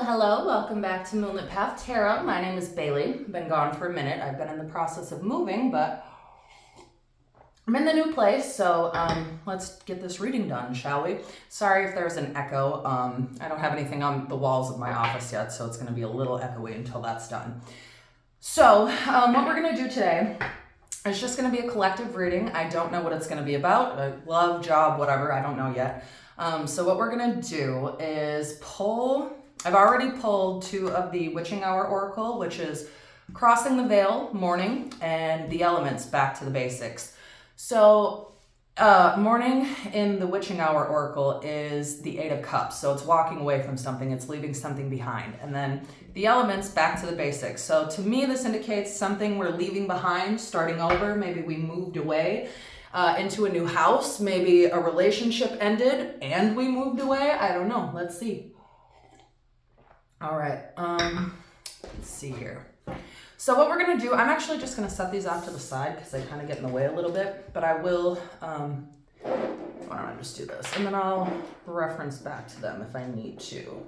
Hello. Welcome back to Moonlit Path Tarot. My name is Bailey. I've been gone for a minute. I've been in the process of moving, but I'm in the new place, so let's get this reading done, shall we? Sorry if there's an echo. I don't have anything on the walls of my office yet, so it's going to be a little echoey until that's done. So what we're going to do today is just going to be a collective reading. I don't know what it's going to be about. Love, job, whatever. I don't know yet. So what we're going to do is pull... I've already pulled two of the Witching Hour Oracle, which is Crossing the Veil, Mourning, and the Elements, Back to the Basics. So Mourning in the Witching Hour Oracle is the Eight of Cups. So it's walking away from something, it's leaving something behind. And then the Elements, Back to the Basics. So to me, this indicates something we're leaving behind, starting over. Maybe we moved away into a new house. Maybe a relationship ended and we moved away. I don't know. Let's see. All right, let's see here. So what we're gonna do, I'm actually just gonna set these off to the side because they kind of get in the way a little bit, but I will, why don't I just do this? And then I'll reference back to them if I need to.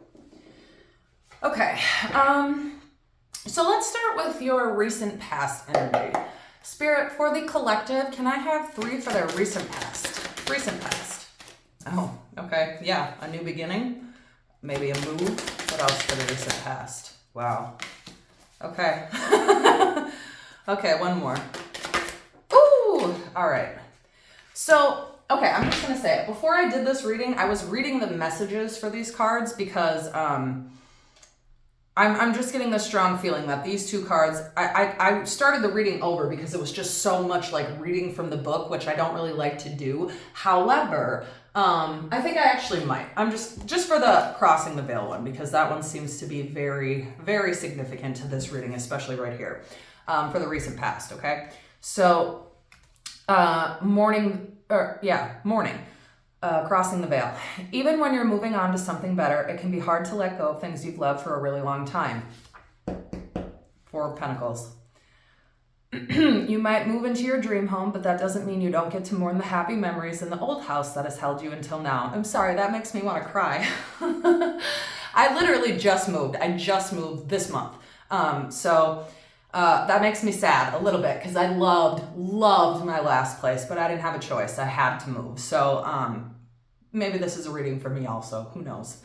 Okay, so let's start with your recent past energy. Spirit, for the collective, can I have 3 for their recent past? Recent past. Oh, okay, yeah, a new beginning. Maybe a move. What else for the recent past? Wow. Okay. Okay, one more. Ooh, all right. So, okay, I'm just gonna say it. Before I did this reading, I was reading the messages for these cards because I'm just getting a strong feeling that these two cards, I started the reading over because it was just so much like reading from the book, which I don't really like to do. However, I think I actually might. I'm just for the Crossing the Veil one, because that one seems to be very, very significant to this reading, especially right here, for the recent past, okay? So, Mourning, Crossing the Veil. Even when you're moving on to something better, it can be hard to let go of things you've loved for a really long time. 4 of Pentacles. You might move into your dream home, but that doesn't mean you don't get to mourn the happy memories in the old house that has held you until now. I'm sorry, that makes me want to cry. I literally just moved. I just moved this month. So that makes me sad a little bit because I loved my last place, but I didn't have a choice. I had to move. So maybe this is a reading for me also. Who knows?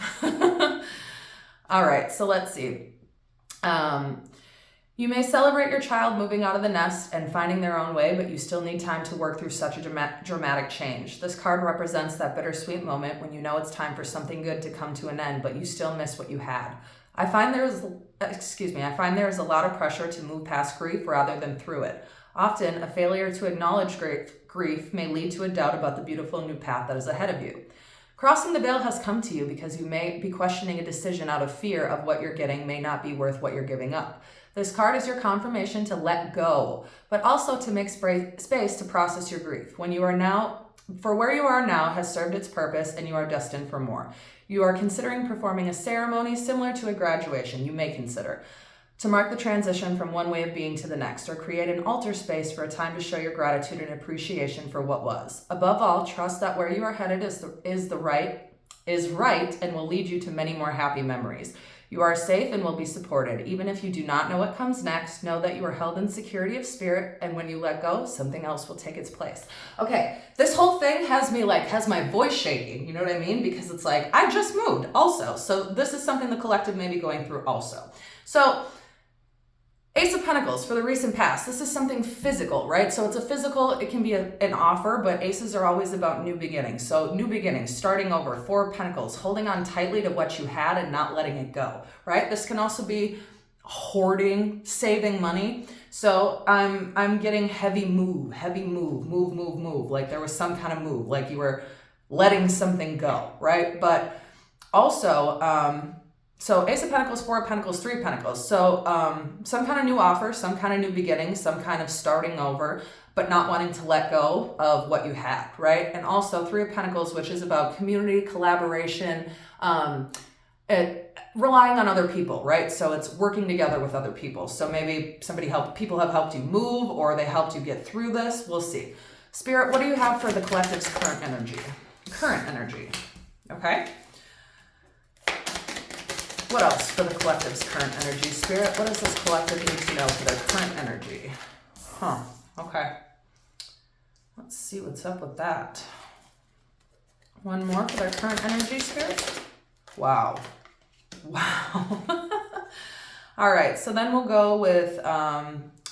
All right, so let's see. You may celebrate your child moving out of the nest and finding their own way, but you still need time to work through such a dramatic change. This card represents that bittersweet moment when you know it's time for something good to come to an end, but you still miss what you had. I find there is a lot of pressure to move past grief rather than through it. Often, a failure to acknowledge grief may lead to a doubt about the beautiful new path that is ahead of you. Crossing the Veil has come to you because you may be questioning a decision out of fear of what you're getting may not be worth what you're giving up. This card is your confirmation to let go, but also to make space to process your grief. Where you are now has served its purpose and you are destined for more. You are considering performing a ceremony similar to a graduation. You may consider to mark the transition from one way of being to the next, or create an altar space for a time to show your gratitude and appreciation for what was. Above all, trust that where you are headed is right and will lead you to many more happy memories. You are safe and will be supported. Even if you do not know what comes next, know that you are held in security of spirit, and when you let go, something else will take its place. Okay, this whole thing has my voice shaking, you know what I mean? Because it's like, I just moved also. So this is something the collective may be going through also. So Ace of Pentacles for the recent past. This is something physical, right? So it's a physical, it can be an offer, but aces are always about new beginnings. So new beginnings, starting over. 4 of Pentacles, holding on tightly to what you had and not letting it go, right? This can also be hoarding, saving money. So I'm getting heavy move. Like there was some kind of move, like you were letting something go, right? But also, so Ace of Pentacles, 4 of Pentacles, 3 of Pentacles. So some kind of new offer, some kind of new beginning, some kind of starting over, but not wanting to let go of what you had, right? And also 3 of Pentacles, which is about community, collaboration, relying on other people, right? So it's working together with other people. So maybe people have helped you move, or they helped you get through this. We'll see. Spirit, what do you have for the collective's current energy? Okay. What else for the collective's current energy? Spirit, what does this collective need to know for their current energy? Huh, okay. Let's see what's up with that. One more for their current energy, Spirit. Wow. Wow. All right, so then we'll go with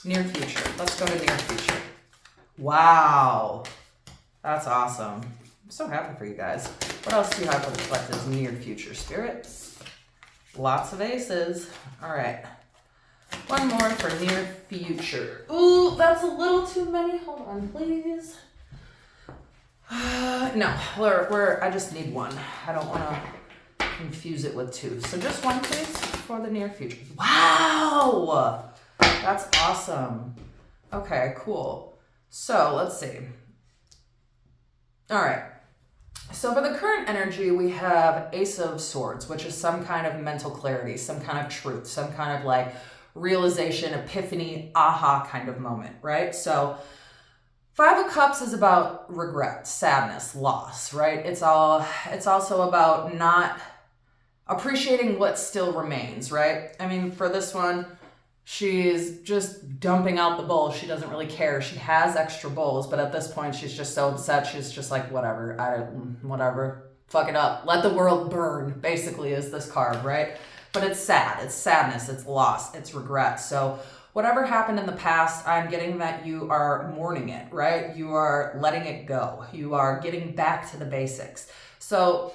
near future. Let's go to near future. Wow. That's awesome. I'm so happy for you guys. What else do you have for the collective's near future, Spirit? Lots of aces. All right. One more for near future. Ooh, that's a little too many. Hold on, please. No, I just need one. I don't want to confuse it with two. So just one, please, for the near future. Wow! That's awesome. Okay, cool. So let's see. All right. So for the current energy, we have Ace of Swords, which is some kind of mental clarity, some kind of truth, some kind of like realization, epiphany, aha kind of moment, right? So Five of Cups is about regret, sadness, loss, right? It's also about not appreciating what still remains, right? I mean, for this one, she's just dumping out the bowl. She doesn't really care. She has extra bowls, but at this point, she's just so upset. She's just like, whatever, whatever, fuck it up. Let the world burn, basically, is this card, right? But it's sad. It's sadness. It's loss. It's regret. So whatever happened in the past, I'm getting that you are mourning it, right? You are letting it go. You are getting back to the basics. So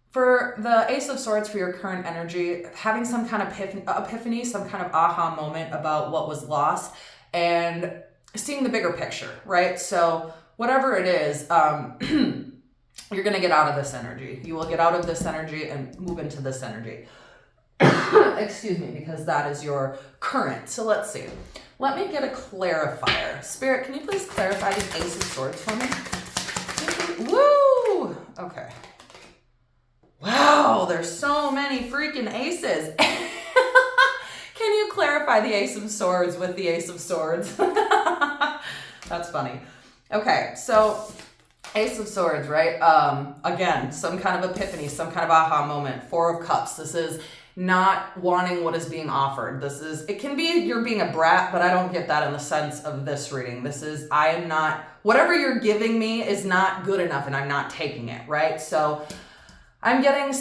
for the Ace of Swords, for your current energy, having some kind of epiphany, some kind of aha moment about what was lost and seeing the bigger picture, right? So whatever it is, you're going to get out of this energy. You will get out of this energy and move into this energy. Excuse me, because that is your current. So let's see. Let me get a clarifier. Spirit, can you please clarify the Ace of Swords for me? Woo! Okay. Wow, there's so many freaking aces. Can you clarify the Ace of Swords with the Ace of Swords? That's funny. Okay, so Ace of Swords, right? Again, some kind of epiphany, some kind of aha moment. Four of Cups. This is not wanting what is being offered. It can be you're being a brat, but I don't get that in the sense of this reading. This is, I am not, whatever you're giving me is not good enough and I'm not taking it, right? So I'm getting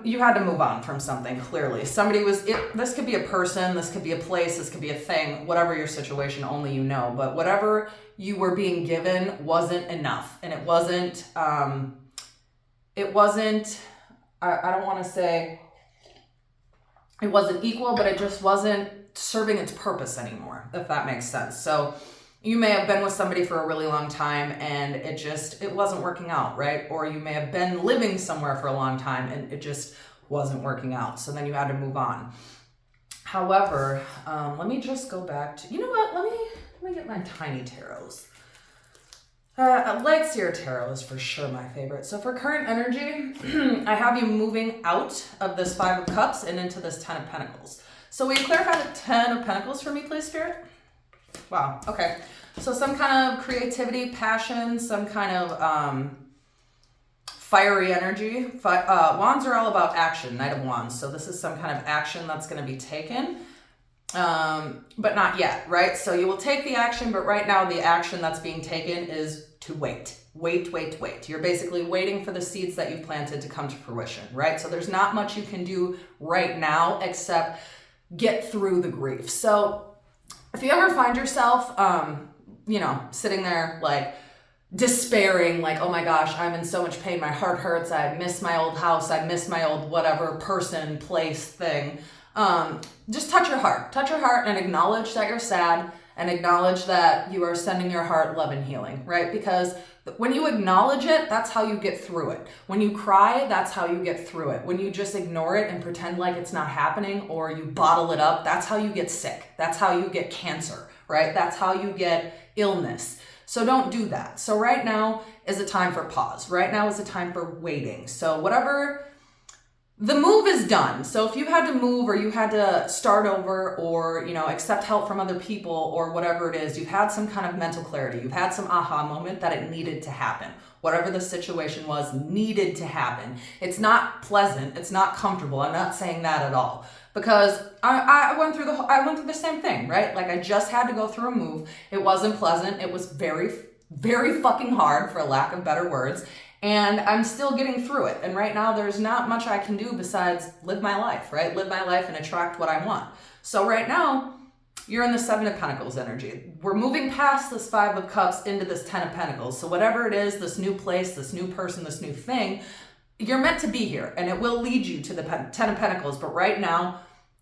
you had to move on from something, clearly. This could be a person, this could be a place, this could be a thing, whatever your situation, only you know. But whatever you were being given wasn't enough. And it wasn't, I don't want to say it wasn't equal, but it just wasn't serving its purpose anymore, if that makes sense. So you may have been with somebody for a really long time and it wasn't working out, right? Or you may have been living somewhere for a long time and it just wasn't working out. So then you had to move on. However, let me just go back to, you know what? Let me get my tiny tarots. Light Seer Tarot is for sure my favorite. So for current energy, I have you moving out of this Five of Cups and into this Ten of Pentacles. So will you clarify the Ten of Pentacles for me, please, Spirit? Wow, okay. So some kind of creativity, passion, some kind of fiery energy. Wands are all about action, Knight of Wands. So this is some kind of action that's going to be taken, but not yet, right? So you will take the action, but right now the action that's being taken is to wait. Wait. You're basically waiting for the seeds that you planted to come to fruition, right? So there's not much you can do right now except get through the grief. So if you ever find yourself, sitting there like despairing, like, oh my gosh, I'm in so much pain, my heart hurts, I miss my old house, I miss my old whatever person, place, thing, just touch your heart and acknowledge that you're sad and acknowledge that you are sending your heart love and healing, right? Because when you acknowledge it, that's how you get through it. When you cry, that's how you get through it. When you just ignore it and pretend like it's not happening or you bottle it up, that's how you get sick. That's how you get cancer, right? That's how you get illness. So don't do that. So right now is a time for pause. Right now is a time for waiting. So whatever, the move is done. So if you had to move or you had to start over or, accept help from other people or whatever it is, you've had some kind of mental clarity. You've had some aha moment that it needed to happen. Whatever the situation was needed to happen. It's not pleasant. It's not comfortable. I'm not saying that at all. Because I went through the same thing, right? Like I just had to go through a move. It wasn't pleasant. It was very, very fucking hard, for lack of better words. And I'm still getting through it. And right now there's not much I can do besides live my life, right? Live my life and attract what I want. So right now, you're in the Seven of Pentacles energy. We're moving past this Five of Cups into this Ten of Pentacles. So whatever it is, this new place, this new person, this new thing, you're meant to be here. And it will lead you to the Ten of Pentacles. But right now,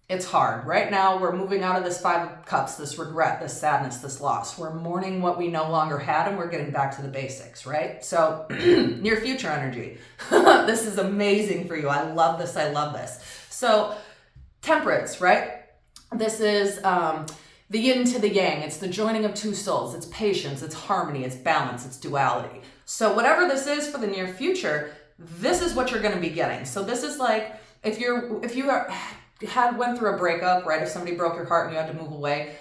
it's hard. Right now, we're moving out of this Five of Cups, this regret, this sadness, this loss. We're mourning what we no longer had, and we're getting back to the basics, right? So, near future energy. This is amazing for you. I love this. I love this. So, Temperance, right? This is the yin to the yang. It's the joining of two souls. It's patience. It's harmony. It's balance. It's duality. So, whatever this is for the near future, this is what you're going to be getting. So, this is like if you went through a breakup, right? If somebody broke your heart and you had to move away,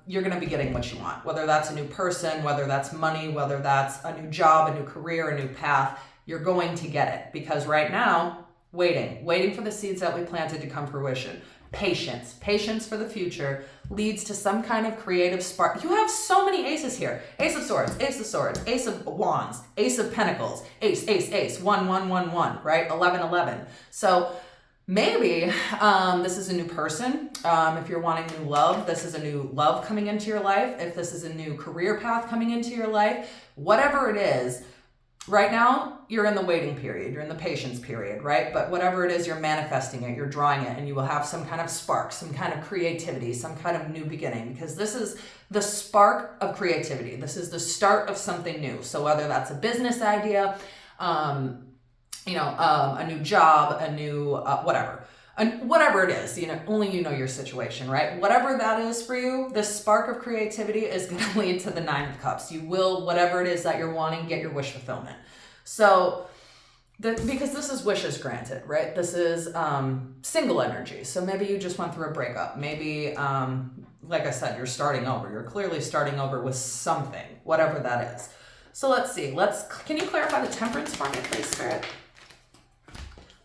you're going to be getting what you want. Whether that's a new person, whether that's money, whether that's a new job, a new career, a new path, you're going to get it. Because right now, waiting for the seeds that we planted to come fruition. Patience for the future leads to some kind of creative spark. You have so many aces here. Ace of Swords, Ace of Wands, Ace of Pentacles, Ace, 1, 1, 1, 1, right? 11, 11. So maybe this is a new person. If you're wanting new love, this is a new love coming into your life. If this is a new career path coming into your life, whatever it is, right now, you're in the waiting period. You're in the patience period, right? But whatever it is, you're manifesting it, you're drawing it, and you will have some kind of spark, some kind of creativity, some kind of new beginning, because this is the spark of creativity. This is the start of something new. So whether that's a business idea, a new job, a new whatever. And whatever it is, only you know your situation, right? Whatever that is for you, this spark of creativity is going to lead to the Nine of Cups. You will, whatever it is that you're wanting, get your wish fulfillment. So, because this is wishes granted, right? This is single energy. So maybe you just went through a breakup. Maybe, like I said, you're starting over. You're clearly starting over with something, whatever that is. So let's see. Can you clarify the Temperance for me, please, Spirit?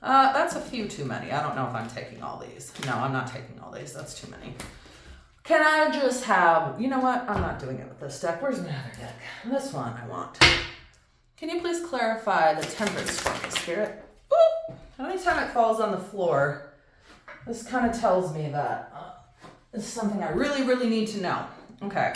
That's a few too many. I don't know if I'm taking all these. No, I'm not taking all these. That's too many. Can I just have, you know what? I'm not doing it with this deck. Where's my other deck? This one I want. Can you please clarify the Temperance for me, Spirit? Boop! Anytime it falls on the floor, this kind of tells me that it's something I really, really need to know. Okay.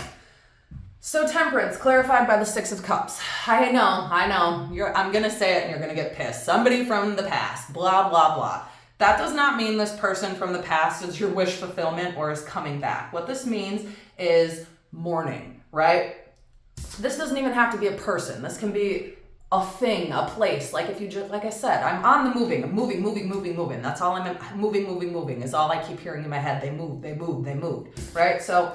So Temperance, clarified by the Six of Cups. I know. I'm going to say it and you're going to get pissed. Somebody from the past, blah, blah, blah. That does not mean this person from the past is your wish fulfillment or is coming back. What this means is mourning, right? This doesn't even have to be a person. This can be a thing, a place. Like if you just, like I said, I'm on the moving. I'm moving. That's all moving is all I keep hearing in my head. They move, right? So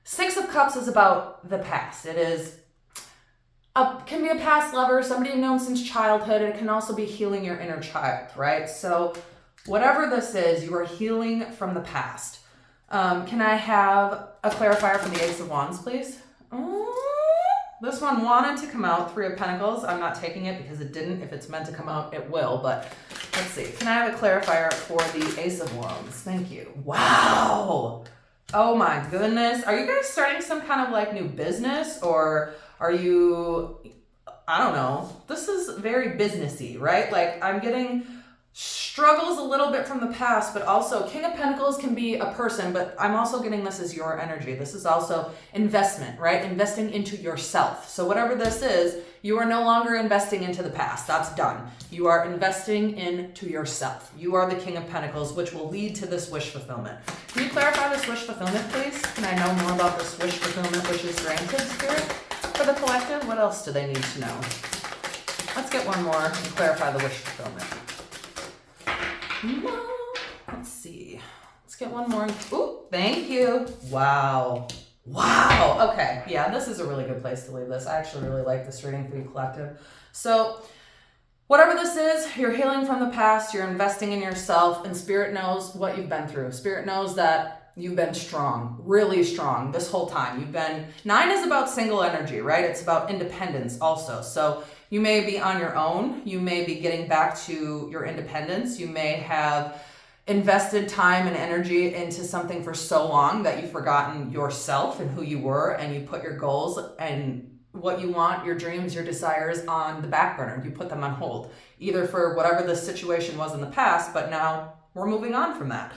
Six of Cups is about the past. It is can be a past lover, somebody you've known since childhood. It can also be healing your inner child, right? So whatever this is, you are healing from the past. Can I have a clarifier for the Ace of Wands, please? This one wanted to come out, Three of Pentacles. I'm not taking it because it didn't. If it's meant to come out, it will. But let's see. Can I have a clarifier for the Ace of Wands? Thank you. Wow. Oh my goodness. Are you guys starting some kind of like new business, or are you, I don't know. This is very businessy, right? Like I'm getting struggles a little bit from the past, but also King of Pentacles can be a person, but I'm also getting this as your energy. This is also investment, right? Investing into yourself. So whatever this is, you are no longer investing into the past. That's done. You are investing into yourself. You are the King of Pentacles, which will lead to this wish fulfillment. Can you clarify this wish fulfillment, please? Can I know more about this wish fulfillment, which is granted, Spirit? For the collective, what else do they need to know? Let's get one more and clarify the wish fulfillment. Let's see. Let's get one more. Ooh, thank you. Wow. Okay. Yeah, this is a really good place to leave this. I actually really like this reading for you, collective. So whatever this is, you're healing from the past, you're investing in yourself, and Spirit knows what you've been through. Spirit knows that you've been strong, really strong this whole time. 9 is about single energy, right? It's about independence also. So You may be on your own. You may be getting back to your independence. You may have invested time and energy into something for so long that you've forgotten yourself and who you were, and you put your goals and what you want, your dreams, your desires on the back burner. You put them on hold, either for whatever the situation was in the past, but now we're moving on from that.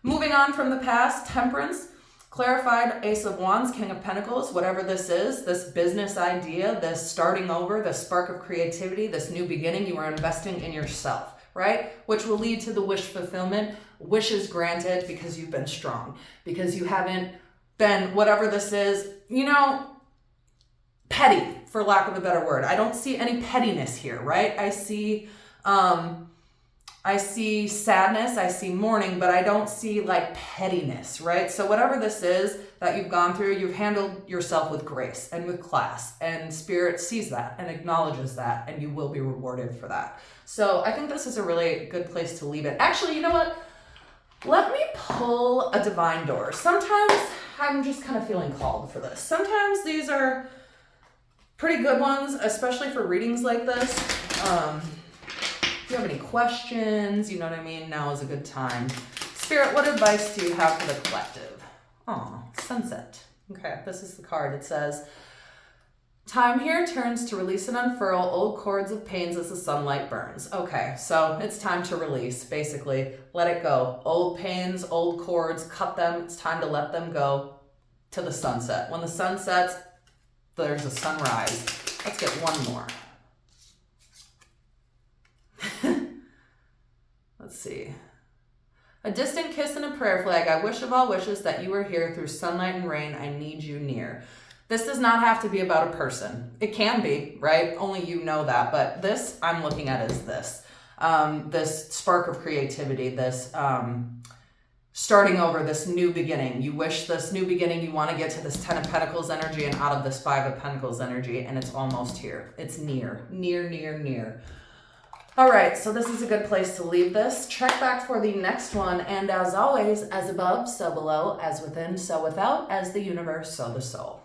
Moving on from the past, Temperance, clarified Ace of Wands, King of Pentacles, whatever this is, this business idea, this starting over, this spark of creativity, this new beginning, you are investing in yourself, right? Which will lead to the wish fulfillment, wishes granted because you've been strong, because you haven't been, whatever this is, petty, for lack of a better word. I don't see any pettiness here, right? I see sadness, I see mourning, but I don't see like pettiness, right? So whatever this is that you've gone through, you've handled yourself with grace and with class, and Spirit sees that and acknowledges that, and you will be rewarded for that. So I think this is a really good place to leave it. Actually, you know what? Let me pull a divine door. Sometimes I'm just kind of feeling called for this. Sometimes these are pretty good ones, especially for readings like this. If you have any questions, you know what I mean, now is a good time. Spirit, what advice do you have for the collective? Oh, Sunset. Okay, this is the card. It says, time here turns to release and unfurl old cords of pains as the sunlight burns. Okay, so it's time to release, basically. Let it go. Old pains, old cords, cut them. It's time to let them go to the sunset. When the sun sets, there's a sunrise. Let's get one more. Let's see. A distant kiss and a prayer flag. I wish of all wishes that you were here through sunlight and rain. I need you near. This does not have to be about a person. It can be, right? Only you know that. But this I'm looking at as this. This spark of creativity, this starting over, this new beginning. You wish this new beginning, you want to get to this 10 of Pentacles energy and out of this 5 of Pentacles energy, and it's almost here. It's near, near, near, near. All right, so this is a good place to leave this. Check back for the next one. And as always, as above, so below, as within, so without, as the universe, so the soul.